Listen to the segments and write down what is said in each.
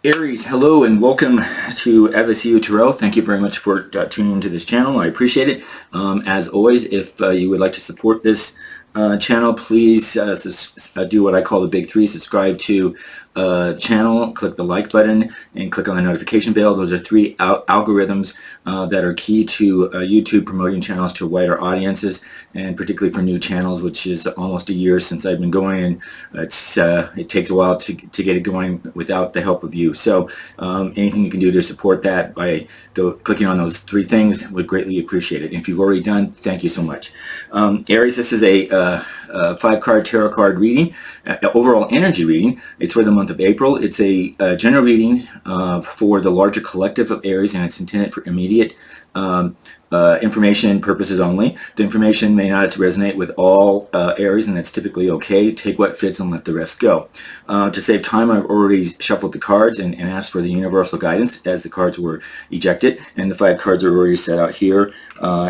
Aries, hello and welcome to As I See You Tarot. Thank you very much for tuning into this channel. I appreciate it. As always, if you would like to support this channel, please do what I call the big three. Subscribe to the channel, click the like button, and click on the notification bell. Those are three algorithms that are key to YouTube promoting channels to wider audiences, and particularly for new channels, which is almost a year since I've been going, and it takes a while to get it going without the help of you. So anything you can do to support that by clicking on those three things would greatly appreciate it. And if you've already done, thank you so much. Aries, this is a 5-card tarot card reading, overall energy reading. It's for the month of April. It's a general reading for the larger collective of Aries, and it's intended for immediate information purposes only. The information may not resonate with all Aries, and that's typically okay. Take what fits and let the rest go. To save time, I've already shuffled the cards and asked for the universal guidance as the cards were ejected, and the 5 cards are already set out here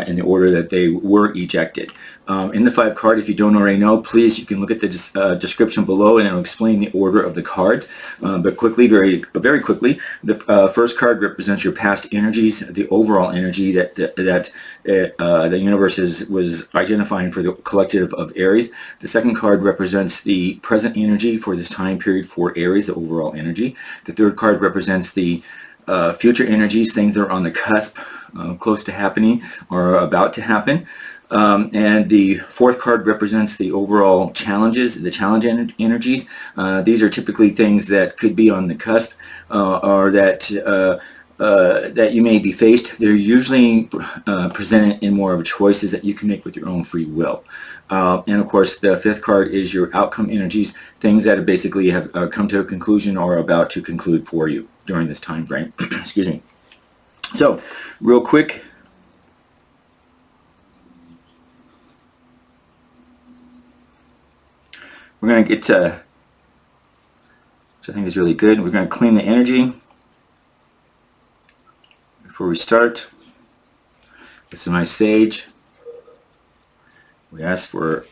in the order that they were ejected. In the 5 card, if you don't already know, please, you can look at the description below, and it'll explain the order of the cards. But quickly, very quickly, the first card represents your past energies, the overall energy that the universe was identifying for the collective of Aries. The second card represents the present energy for this time period for Aries, the overall energy. The third card represents the future energies, things that are on the cusp, close to happening or about to happen. And the fourth card represents the overall challenges, the challenge energies. These are typically things that could be on the cusp or that you may be faced. They're usually presented in more of choices that you can make with your own free will. And of course, the fifth card is your outcome energies, things that basically have come to a conclusion or are about to conclude for you during this time frame. Excuse me. So, real quick. We're going to get to, which I think is really good. We're going to clean the energy before we start. This is my sage. We ask for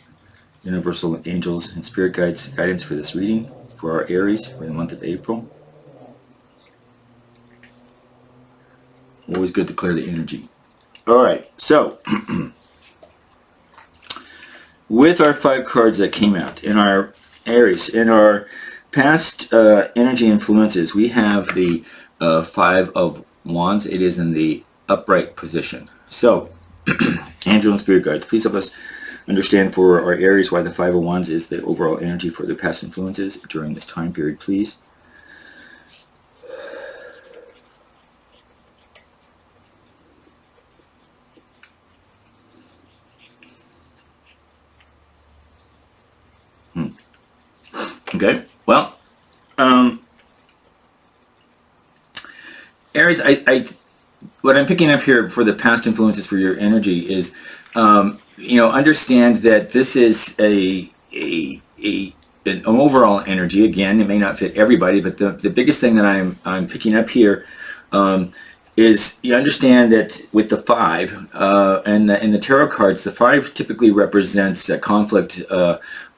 universal angels and spirit guidance for this reading for our Aries for the month of April. Always good to clear the energy. All right, so with our 5 cards that came out in our Aries, in our past energy influences, we have the 5 of Wands. It is in the upright position. So, angel and spirit guides, please help us understand for our Aries why the 5 of Wands is the overall energy for the past influences during this time period, please. Okay, well, Aries, what I'm picking up here for the past influences for your energy is, understand that this is an overall energy. Again, it may not fit everybody, but the biggest thing that I'm picking up here is you understand that with the 5 and in the tarot cards, the 5 typically represents conflict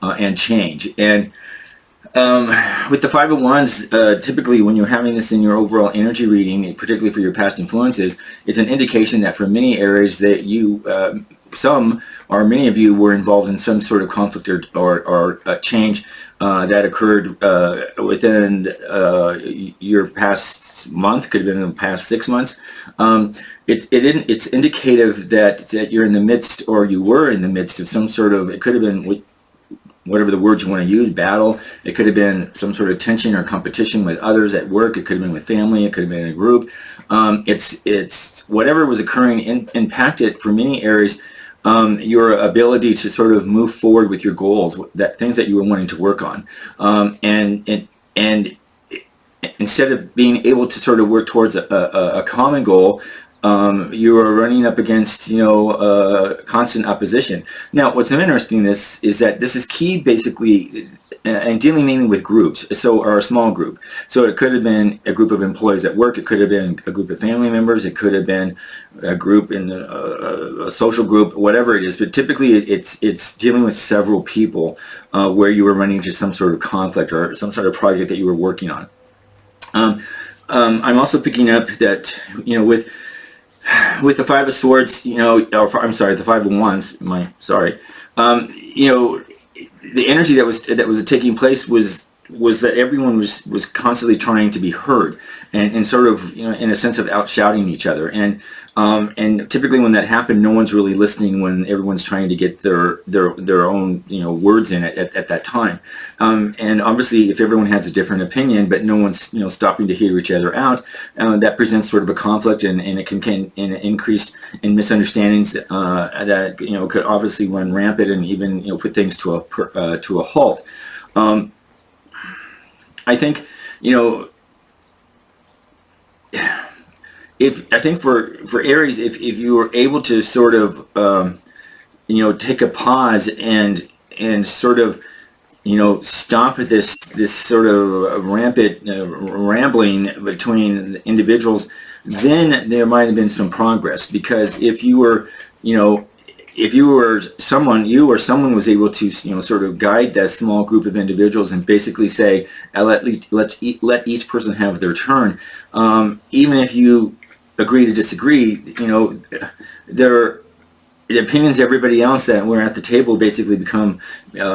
and change. And with the 5 of Wands, typically when you're having this in your overall energy reading, particularly for your past influences, it's an indication that for many areas that you, some or many of you were involved in some sort of conflict or change that occurred within your past month, could have been in the past 6 months. It's indicative that you're in the midst, or you were in the midst of some sort of, it could have been whatever the words you want to use, battle. It could have been some sort of tension or competition with others at work. It could have been with family. It could have been in a group. It's whatever was occurring impacted for many areas your ability to sort of move forward with your goals, things that you were wanting to work on, and instead of being able to sort of work towards a common goal, you are running up against, constant opposition. Now, what's interesting is that this is key, basically, and dealing mainly with groups, or a small group. So it could have been a group of employees at work. It could have been a group of family members. It could have been a group in a social group, whatever it is. But typically, it's dealing with several people where you were running into some sort of conflict or some sort of project that you were working on. I'm also picking up that, you know, with the Five of Swords, you know, or I'm sorry, the Five of Wands. You know, the energy that was taking place was that everyone was constantly trying to be heard, and sort of, you know, in a sense of outshouting each other, and typically when that happened, no one's really listening when everyone's trying to get their own, you know, words in at that time, and obviously if everyone has a different opinion but no one's, you know, stopping to hear each other out, that presents sort of a conflict, and it can increase in misunderstandings that, you know, could obviously run rampant and even, you know, put things to a halt. I think, you know, I think for Aries, if you were able to sort of, you know, take a pause and sort of, you know, stop this sort of rampant rambling between individuals, then there might have been some progress. Because if you were, you know, if you or someone was able to, you know, sort of guide that small group of individuals and basically say, let each person have their turn, even if you agree to disagree, you know, the opinions of everybody else that were at the table basically become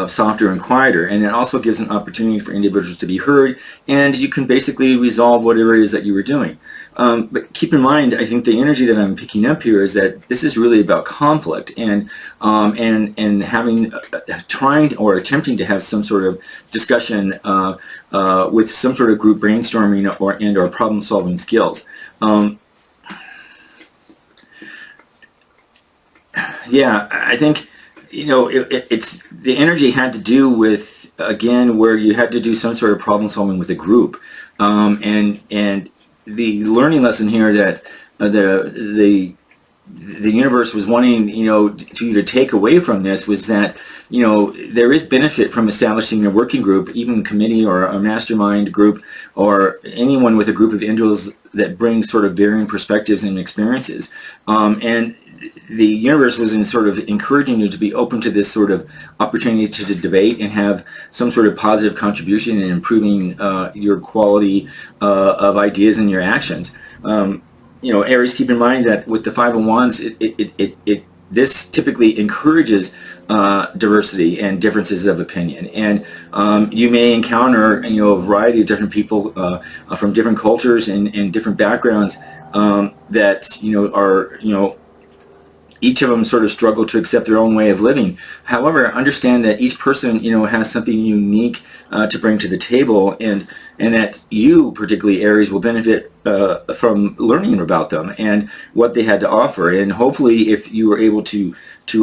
softer and quieter, and it also gives an opportunity for individuals to be heard, and you can basically resolve whatever it is that you were doing. But keep in mind, I think the energy that I'm picking up here is that this is really about conflict, and having trying or attempting to have some sort of discussion with some sort of group brainstorming or problem solving skills. Yeah, I think, you know, it's the energy had to do with, again, where you had to do some sort of problem solving with a group, and the learning lesson here that the universe was wanting, you know, to take away from this was that, you know, there is benefit from establishing a working group, even committee or a mastermind group, or anyone with a group of individuals that bring sort of varying perspectives and experiences, and the universe was in sort of encouraging you to be open to this sort of opportunity to debate and have some sort of positive contribution in improving your quality of ideas and your actions. You know, Aries, keep in mind that with the Five of Wands, this typically encourages diversity and differences of opinion, and you may encounter, you know, a variety of different people from different cultures and different backgrounds that, you know, are, you know, each of them sort of struggle to accept their own way of living. However, understand that each person, you know, has something unique to bring to the table, and that you, particularly Aries, will benefit from learning about them and what they had to offer. And hopefully, if you were able to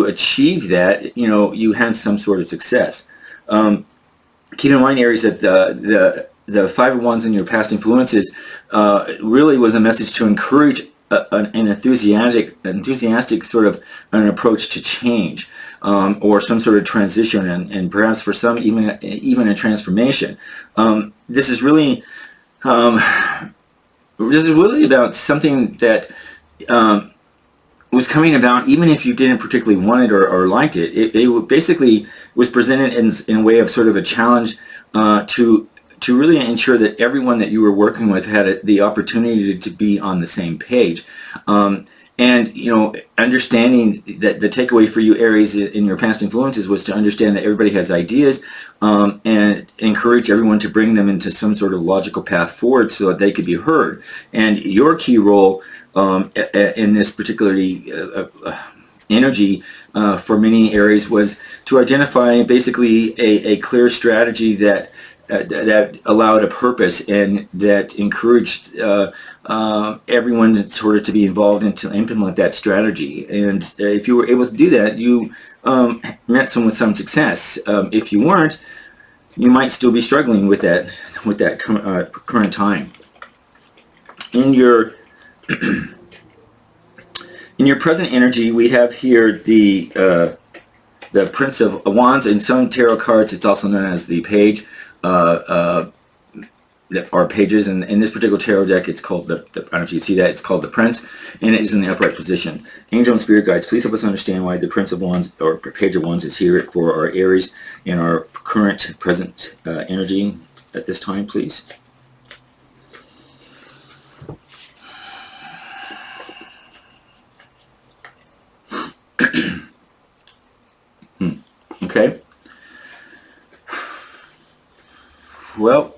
achieve that, you know, you had some sort of success. Keep in mind, Aries, that the Five of Wands in your past influences really was a message to encourage an enthusiastic sort of an approach to change, or some sort of transition, and perhaps for some even a transformation. This is really about something that was coming about even if you didn't particularly want it or liked it. It basically was presented in a way of sort of a challenge to really ensure that everyone that you were working with had the opportunity to be on the same page. And, you know, understanding that the takeaway for you, Aries, in your past influences was to understand that everybody has ideas, and encourage everyone to bring them into some sort of logical path forward so that they could be heard. And your key role in this particularly energy for many Aries was to identify basically a clear strategy that allowed a purpose and that encouraged everyone sort of to be involved and to implement that strategy. And if you were able to do that, you met some with some success. If you weren't, you might still be struggling with that current time. In your in your present energy, we have here the Prince of Wands. In some tarot cards, it's also known as the Page. Are pages, and in this particular tarot deck, it's called I don't know if you see that, it's called the Prince, and it is in the upright position. Angel and Spirit Guides, please help us understand why the Prince of Wands or Page of Wands is here for our Aries in our present energy at this time, please. Okay. Well,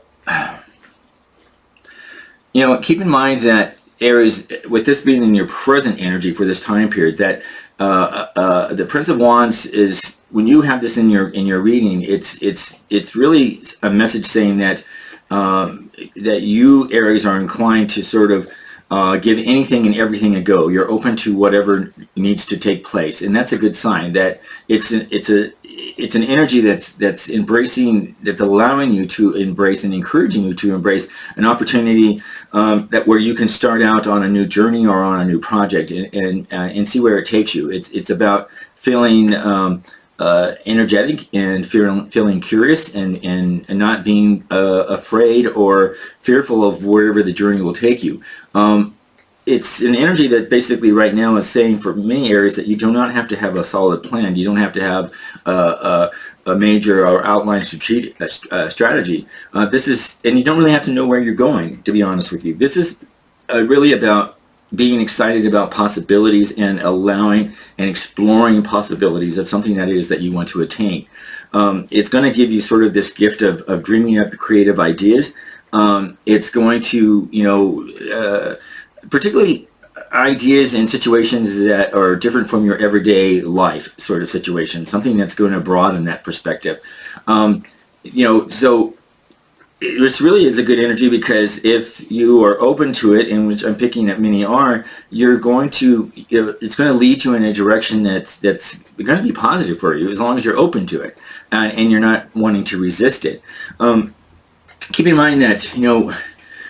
keep in mind that Aries, with this being in your present energy for this time period, that the Prince of Wands is, when you have this in your reading, it's really a message saying that that you, Aries, are inclined to sort of give anything and everything a go. You're open to whatever needs to take place, and that's a good sign. That it's an energy that's embracing, that's allowing you to embrace and encouraging you to embrace an opportunity that where you can start out on a new journey or on a new project and see where it takes you. It's about feeling energetic and feeling curious and not being afraid or fearful of wherever the journey will take you. It's an energy that basically right now is saying for many areas that you do not have to have a solid plan. You don't have to have a major or outlined strategy. This is, and you don't really have to know where you're going, to be honest with you. This is really about being excited about possibilities and allowing and exploring possibilities of something that it is that you want to attain. It's going to give you sort of this gift of dreaming up creative ideas. It's going to, particularly ideas and situations that are different from your everyday life sort of situation, something that's going to broaden that perspective. So this really is a good energy, because if you are open to it, in which I'm picking that many are, you're going to, it's going to lead you in a direction that's going to be positive for you, as long as you're open to it and you're not wanting to resist it. Keep in mind that,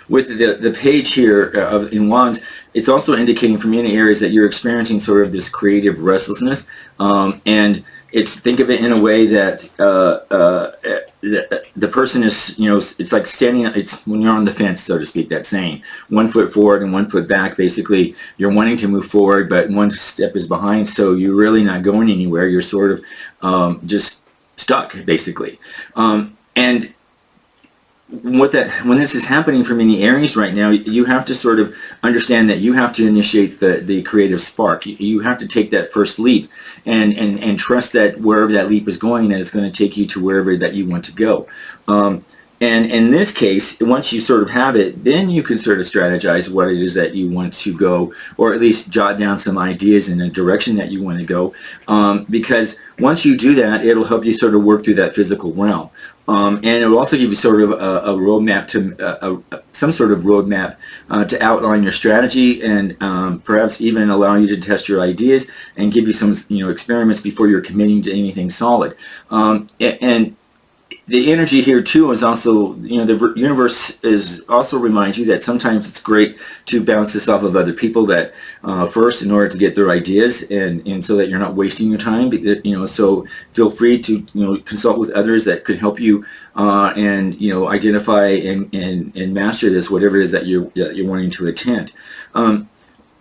with the page here in Wands, it's also indicating for many areas that you're experiencing sort of this creative restlessness, and think of it in a way that the person is, it's like standing, it's when you're on the fence, so to speak, that saying, 1 foot forward and 1 foot back. Basically, you're wanting to move forward, but one step is behind, so you're really not going anywhere. You're sort of just stuck, basically. And when this is happening for many Aries right now, you have to sort of understand that you have to initiate the creative spark. You have to take that first leap and trust that wherever that leap is going, that it's going to take you to wherever that you want to go. And in this case, once you sort of have it, then you can sort of strategize what it is that you want to go, or at least jot down some ideas in a direction that you want to go. Because once you do that, it'll help you sort of work through that physical realm. And it will also give you sort of a roadmap to some sort of roadmap to outline your strategy, and perhaps even allow you to test your ideas and give you some experiments before you're committing to anything solid. And the energy here too is also, the universe is also reminds you that sometimes it's great to bounce this off of other people that first, in order to get their ideas, and so that you're not wasting your time. So feel free to consult with others that could help you and identify and master this, whatever it is that you're wanting to attend.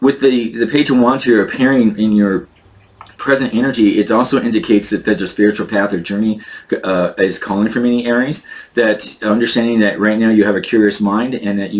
With the Page of Wands here appearing in your present energy, it also indicates that there's a spiritual path or journey is calling for many Aries. That understanding that right now you have a curious mind, and that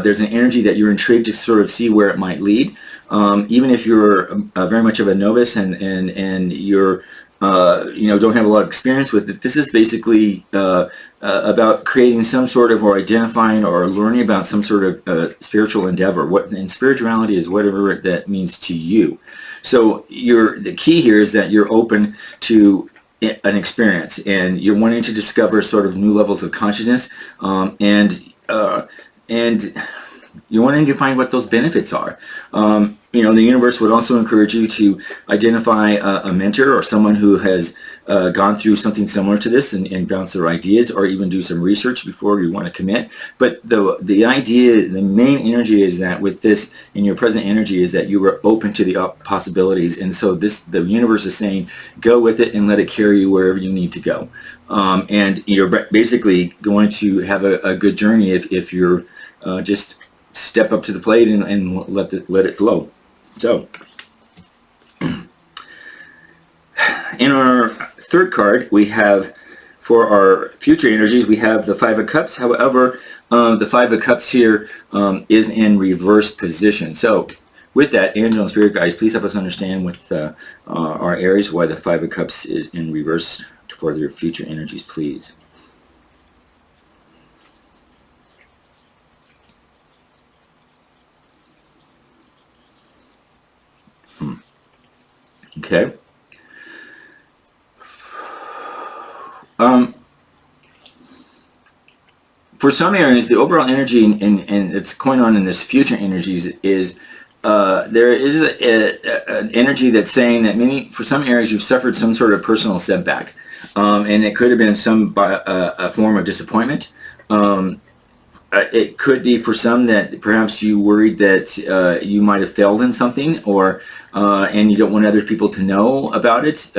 there's an energy that you're intrigued to sort of see where it might lead. Even if you're very much of a novice and you're don't have a lot of experience with it, this is basically about creating some sort of, or identifying or learning about some sort of spiritual endeavor. And spirituality is whatever that means to you. So the key here is that you're open to an experience, and you're wanting to discover sort of new levels of consciousness, and you're wanting to find what those benefits are. The universe would also encourage you to identify a mentor or someone who has gone through something similar to this and bounce their ideas, or even do some research before you want to commit. But the idea, the main energy is that with this in your present energy is that you were open to the possibilities, and so the universe is saying go with it and let it carry you wherever you need to go. And you're basically going to have a good journey if you're just step up to the plate and let it flow. So, in our third card, we have, for our future energies, we have the Five of Cups. However, the Five of Cups here is in reverse position. So, with that, angel and spirit guides, please help us understand with our Aries why the Five of Cups is in reverse for their future energies, please. Okay. For some areas, the overall energy and that's going on in this future energies is there is an energy that's saying that for some areas you've suffered some sort of personal setback, and it could have been a form of disappointment. It could be for some that perhaps you worried that you might have failed in something, or and you don't want other people to know about it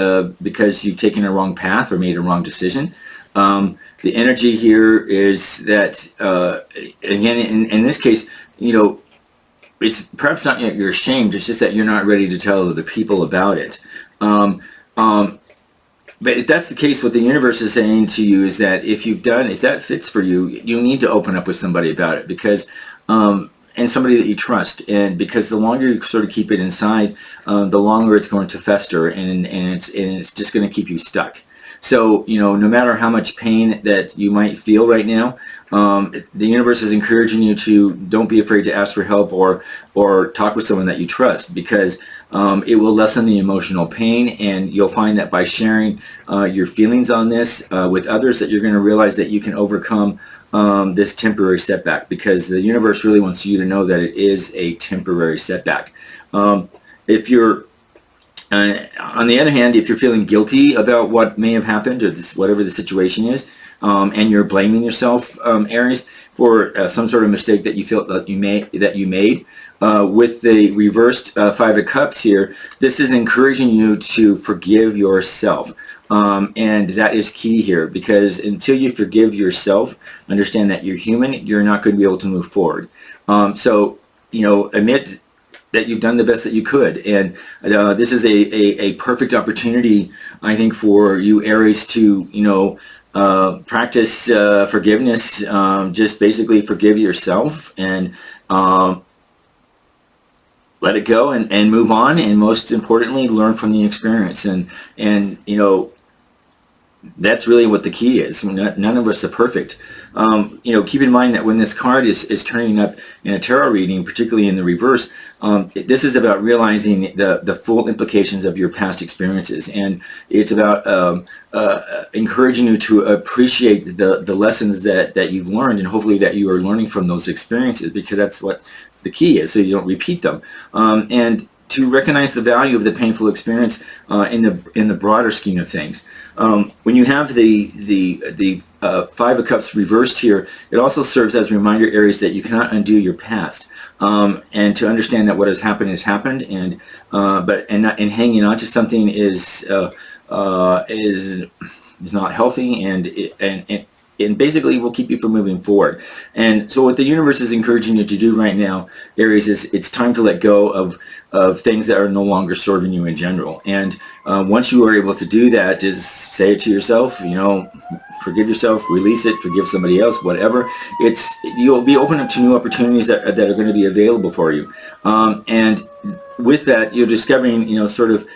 because you've taken a wrong path or made a wrong decision. The energy here is that, again, in this case, it's perhaps not that you're ashamed, it's just that you're not ready to tell other people about it. But if that's the case, what the universe is saying to you is that if that fits for you, you need to open up with somebody about it, because, and somebody that you trust, and because the longer you sort of keep it inside, the longer it's going to fester, and it's just going to keep you stuck. So, no matter how much pain that you might feel right now, the universe is encouraging you to don't be afraid to ask for help or talk with someone that you trust, because it will lessen the emotional pain, and you'll find that by sharing your feelings on this with others, that you're going to realize that you can overcome this temporary setback, because the universe really wants you to know that it is a temporary setback. If you're on the other hand, if you're feeling guilty about what may have happened, or whatever the situation is, and you're blaming yourself, Aries, for some sort of mistake that you feel that you made, with the reversed Five of Cups here, this is encouraging you to forgive yourself. And that is key here, because until you forgive yourself, understand that you're human, you're not going to be able to move forward. So, admit that you've done the best that you could, and this is a perfect opportunity, I think, for you, Aries, to practice forgiveness. Just basically forgive yourself and let it go and move on, and most importantly, learn from the experience. And that's really what the key is. None of us are perfect. Keep in mind that when this card is turning up in a tarot reading, particularly in the reverse, this is about realizing the full implications of your past experiences, and it's about encouraging you to appreciate the lessons that you've learned, and hopefully that you are learning from those experiences, because that's what the key is, so you don't repeat them. And to recognize the value of the painful experience in the broader scheme of things. When you have the Five of Cups reversed here, it also serves as a reminder, Aries, that you cannot undo your past, and to understand that what has happened has happened, and hanging on to something is not healthy, and basically will keep you from moving forward. And so what the universe is encouraging you to do right now, Aries, is it's time to let go of things that are no longer serving you in general. And once you are able to do that, just say it to yourself, forgive yourself, release it, forgive somebody else, whatever. You'll be open up to new opportunities that are going to be available for you. And with that, you're discovering, sort of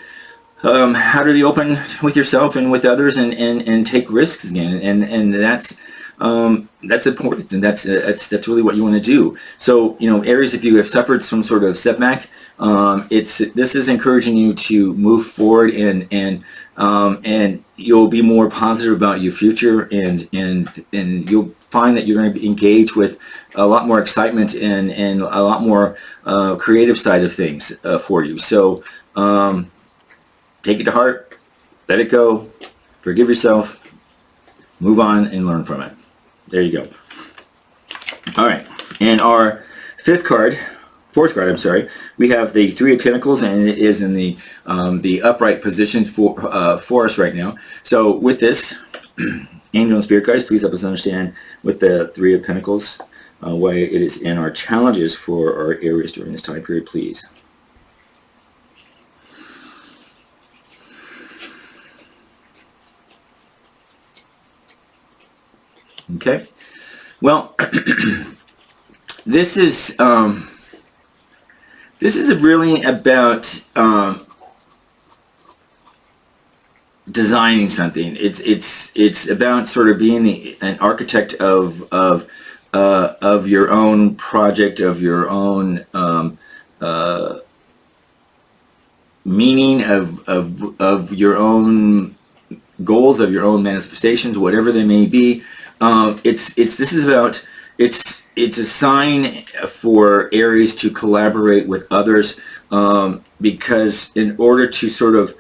how to be open with yourself and with others, and take risks again, and that's important, and that's really what you want to do. So Aries, if you have suffered some sort of setback, this is encouraging you to move forward, and you'll be more positive about your future, and you'll find that you're going to be engaged with a lot more excitement and a lot more creative side of things for you. So take it to heart, let it go, forgive yourself, move on, and learn from it. There you go. All right, and our fourth card, we have the Three of Pentacles, and it is in the upright position for us right now. So with this, angel and spirit guides, please help us understand with the Three of Pentacles why it is in our challenges for our Aries during this time period, please. Okay, well, this is This is really about designing something. It's about sort of being an architect of your own project, of your own meaning, of your own goals, of your own manifestations, whatever they may be. This is about, it's a sign for Aries to collaborate with others, because in order to sort of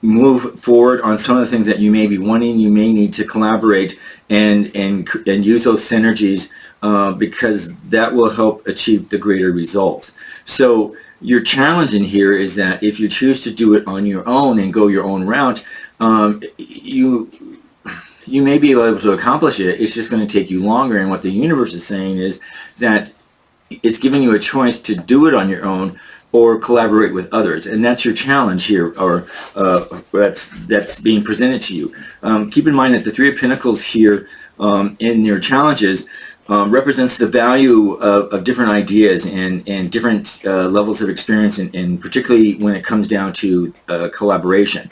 move forward on some of the things that you may be wanting, you may need to collaborate and use those synergies, because that will help achieve the greater results. So your challenge in here is that if you choose to do it on your own and go your own route, you may be able to accomplish it. It's just going to take you longer. And what the universe is saying is that it's giving you a choice to do it on your own or collaborate with others, and that's your challenge here, or that's being presented to you. Keep in mind that the Three of Pentacles here in your challenges represents the value of different ideas and different levels of experience, and particularly when it comes down to collaboration.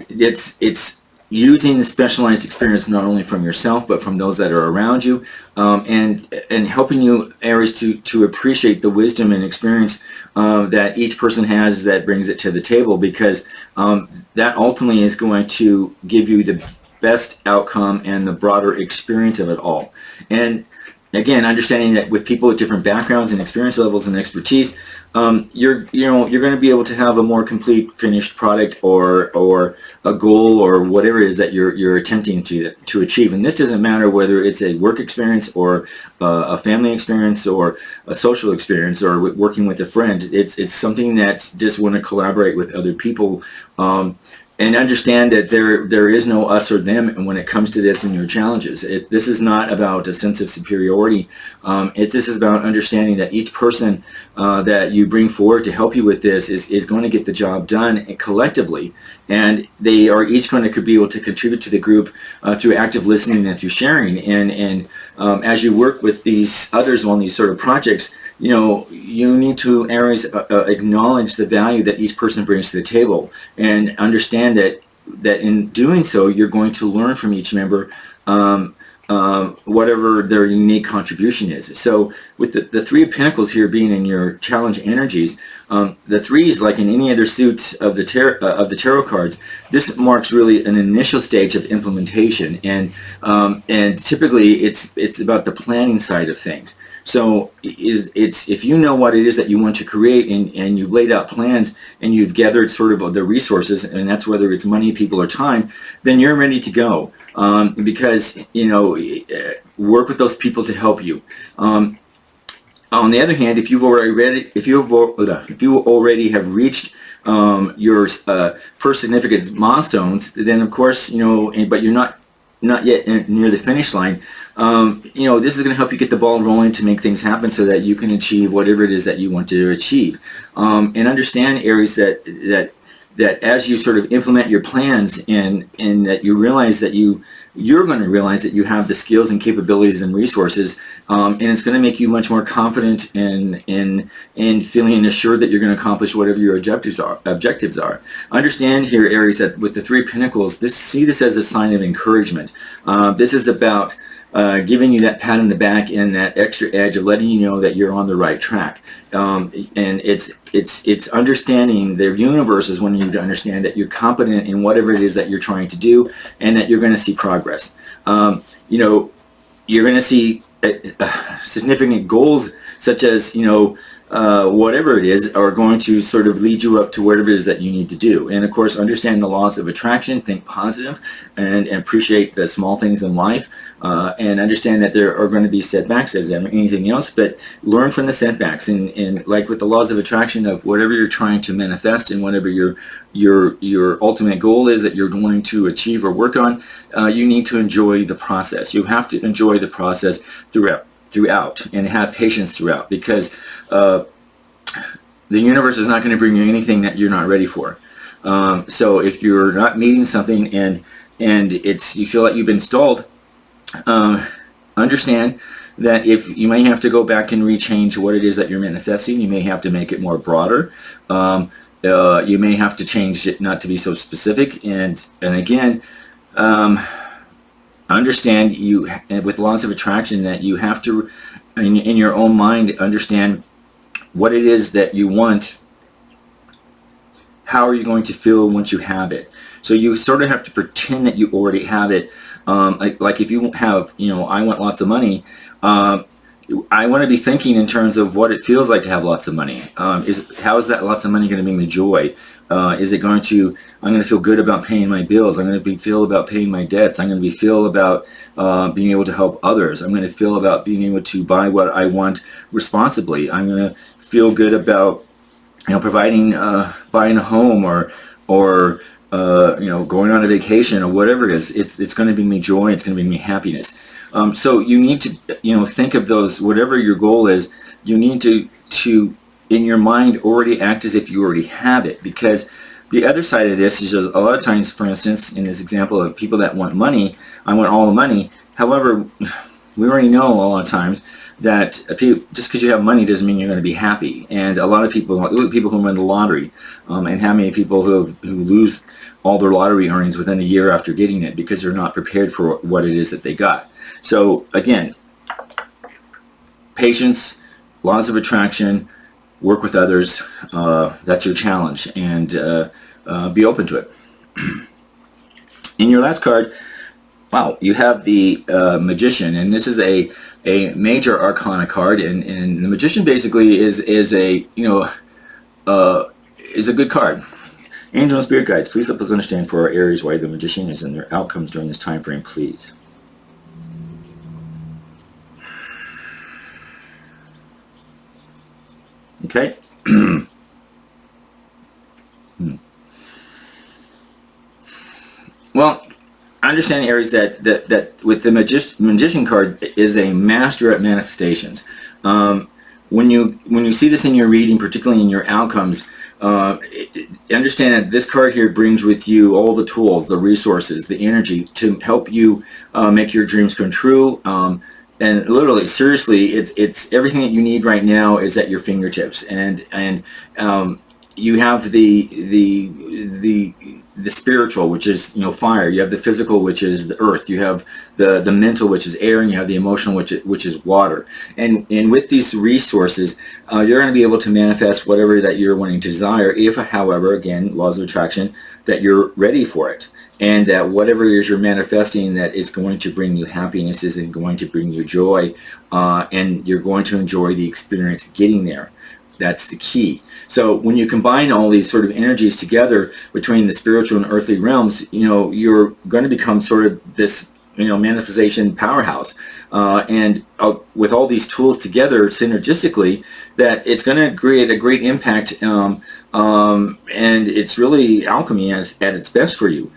It's using the specialized experience not only from yourself but from those that are around you, and helping you, Aries, to appreciate the wisdom and experience that each person has that brings it to the table, because that ultimately is going to give you the best outcome and the broader experience of it all. And again, understanding that with people with different backgrounds and experience levels and expertise, you're going to be able to have a more complete finished product, or a goal, or whatever it is that you're attempting to achieve. And this doesn't matter whether it's a work experience, or a family experience, or a social experience, or working with a friend. It's something that just want to collaborate with other people. And understand that there is no us or them when it comes to this and your challenges. This is not about a sense of superiority. This is about understanding that each person that you bring forward to help you with this is going to get the job done collectively, and they are each going to be able to contribute to the group through active listening and through sharing. And as you work with these others on these sort of projects, you need to, Aries, acknowledge the value that each person brings to the table, and understand that in doing so, you're going to learn from each member whatever their unique contribution is. So with the Three of Pentacles here being in your challenge energies, the threes, like in any other suit of the tarot cards, this marks really an initial stage of implementation, and typically it's about the planning side of things. So it's if you know what it is that you want to create, and you've laid out plans, and you've gathered sort of the resources, and that's whether it's money, people, or time, then you're ready to go, because work with those people to help you. On the other hand, if you already have reached your first significant milestones, then of course, but you're not yet near the finish line, this is going to help you get the ball rolling to make things happen, so that you can achieve whatever it is that you want to achieve. And understand, Aries, that as you sort of implement your plans, and that you realize that you're going to realize that you have the skills and capabilities and resources, and it's going to make you much more confident in feeling assured that you're going to accomplish whatever your objectives are. Understand here, Aries, that with the Three of Pentacles, see this as a sign of encouragement. This is about giving you that pat on the back and that extra edge of letting you know that you're on the right track. And it's understanding, the universe is wanting you to understand that you're competent in whatever it is that you're trying to do, and that you're going to see progress. You're going to see significant goals, such as whatever it is, are going to sort of lead you up to whatever it is that you need to do. And of course, understand the laws of attraction, think positive, and appreciate the small things in life, and understand that there are going to be setbacks as anything else, but learn from the setbacks, and like with the laws of attraction, of whatever you're trying to manifest, and whatever your ultimate goal is that you're going to achieve or work on, you need to enjoy the process. You have to enjoy the process throughout, and have patience throughout, because the universe is not going to bring you anything that you're not ready for. So if you're not meeting something, and you feel like you've been stalled, understand that if you may have to go back and rechange what it is that you're manifesting. You may have to make it more broader. You may have to change it not to be so specific. And again, understand you with laws of attraction that you have to, in your own mind, understand what it is that you want. How are you going to feel once you have it? So you sort of have to pretend that you already have it. Like if you have, I want lots of money. I want to be thinking in terms of what it feels like to have lots of money. How is that lots of money going to bring me joy? Is it going to? I'm going to feel good about paying my bills. I'm going to feel about paying my debts. I'm going to feel about being able to help others. I'm going to feel about being able to buy what I want responsibly. I'm going to feel good about providing, buying a home or going on a vacation or whatever it is. It's going to bring me joy. It's going to bring me happiness. So you need to think of those, whatever your goal is. You need to in your mind already act as if you already have it, because the other side of this is just a lot of times, for instance, in this example of people that want money, I want all the money. However, we already know a lot of times that just because you have money doesn't mean you're going to be happy. And a lot of people who win the lottery, and how many people who lose all their lottery earnings within a year after getting it because they're not prepared for what it is that they got. So again, patience, laws of attraction, work with others. That's your challenge, and be open to it. In your last card, wow, you have the Magician, and this is a major arcana card, and the Magician basically is a good card. Angel and Spirit Guides, please help us understand for our Aries why the Magician is and their outcomes during this time frame, please. Okay. Well, understand, Aries, that with the Magician card is a master at manifestations. When you see this in your reading, particularly in your outcomes, understand that this card here brings with you all the tools, the resources, the energy to help you make your dreams come true. And literally, seriously, it's everything that you need right now is at your fingertips, and you have the spiritual, which is fire. You have the physical, which is the earth. You have the mental, which is air, and you have the emotional, which is water. And with these resources, you're going to be able to manifest whatever that you're wanting to desire. If, however, again, laws of attraction, that you're ready for it. And that whatever it is you're manifesting that is going to bring you happiness, is going to bring you joy, and you're going to enjoy the experience of getting there. That's the key. So when you combine all these sort of energies together between the spiritual and earthly realms, you're going to become sort of this manifestation powerhouse. And with all these tools together synergistically, that it's going to create a great impact, and it's really alchemy at its best for you.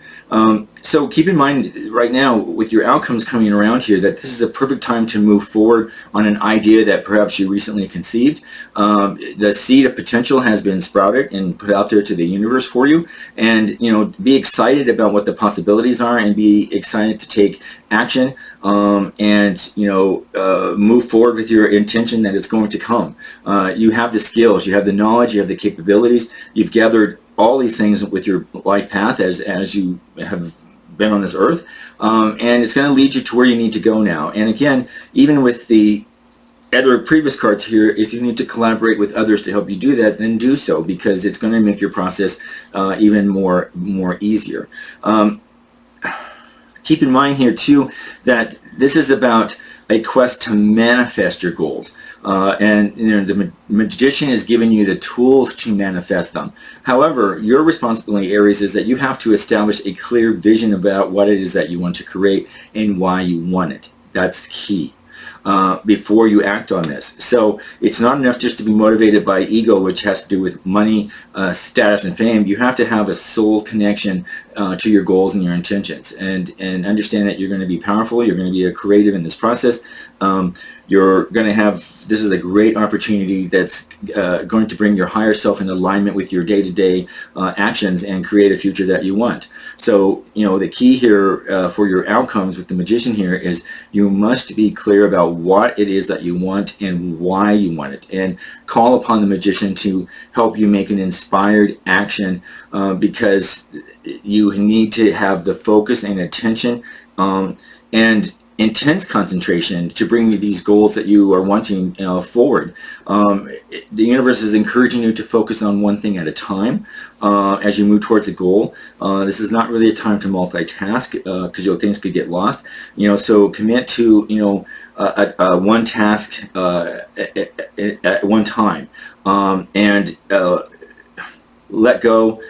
So keep in mind right now with your outcomes coming around here that this is a perfect time to move forward on an idea that perhaps you recently conceived. The seed of potential has been sprouted and put out there to the universe for you, and be excited about what the possibilities are, and be excited to take action, and move forward with your intention that it's going to come. You have the skills, you have the knowledge, you have the capabilities, you've gathered all these things with your life path as you have been on this earth, and it's going to lead you to where you need to go now. And again, even with the other previous cards here, if you need to collaborate with others to help you do that, then do so, because it's going to make your process even more easier. Keep in mind here too that this is about a quest to manifest your goals, and the Magician is giving you the tools to manifest them. However, your responsibility, Aries, is that you have to establish a clear vision about what it is that you want to create and why you want it. That's the key. Before you act on this. So it's not enough just to be motivated by ego, which has to do with money, status, and fame. You have to have a soul connection to your goals and your intentions, and understand that you're going to be powerful, you're going to be a creative in this process, You're going to have, this is a great opportunity that's going to bring your higher self in alignment with your day-to-day actions and create a future that you want. So, the key here for your outcomes with the Magician here is you must be clear about what it is that you want and why you want it, and call upon the Magician to help you make an inspired action, because you need to have the focus and attention and intense concentration to bring you these goals that you are wanting forward. The universe is encouraging you to focus on one thing at a time as you move towards a goal. This is not really a time to multitask because things could get lost. So commit to one task at one time, and let go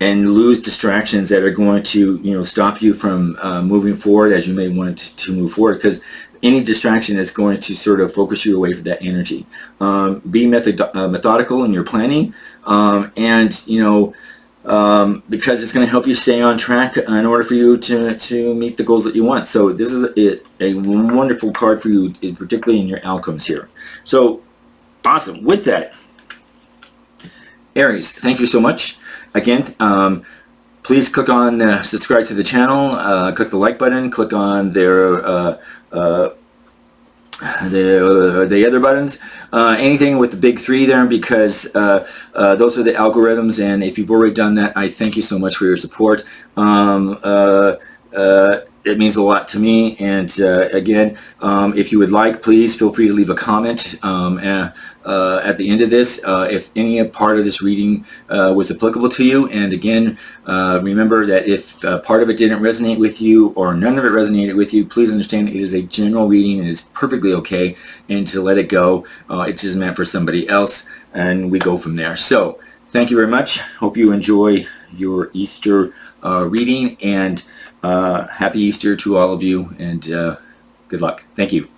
and lose distractions that are going to stop you from moving forward as you may want to move forward, because any distraction is going to sort of focus you away from that energy. Be methodical in your planning, and because it's going to help you stay on track in order for you to meet the goals that you want. So this is a wonderful card for you, particularly in your outcomes here. So awesome. With that, Aries, thank you so much. Again, please click on subscribe to the channel, click the like button, click on the other buttons, anything with the big 3 there, because those are the algorithms, and if you've already done that, I thank you so much for your support. It means a lot to me, and again, if you would like, please feel free to leave a comment at the end of this if any part of this reading was applicable to you. And again, remember that if part of it didn't resonate with you or none of it resonated with you, please understand it is a general reading and it's perfectly okay, and to let it go. It's just meant for somebody else, and we go from there. So thank you very much. Hope you enjoy your Easter reading, and happy Easter to all of you, and good luck. Thank you.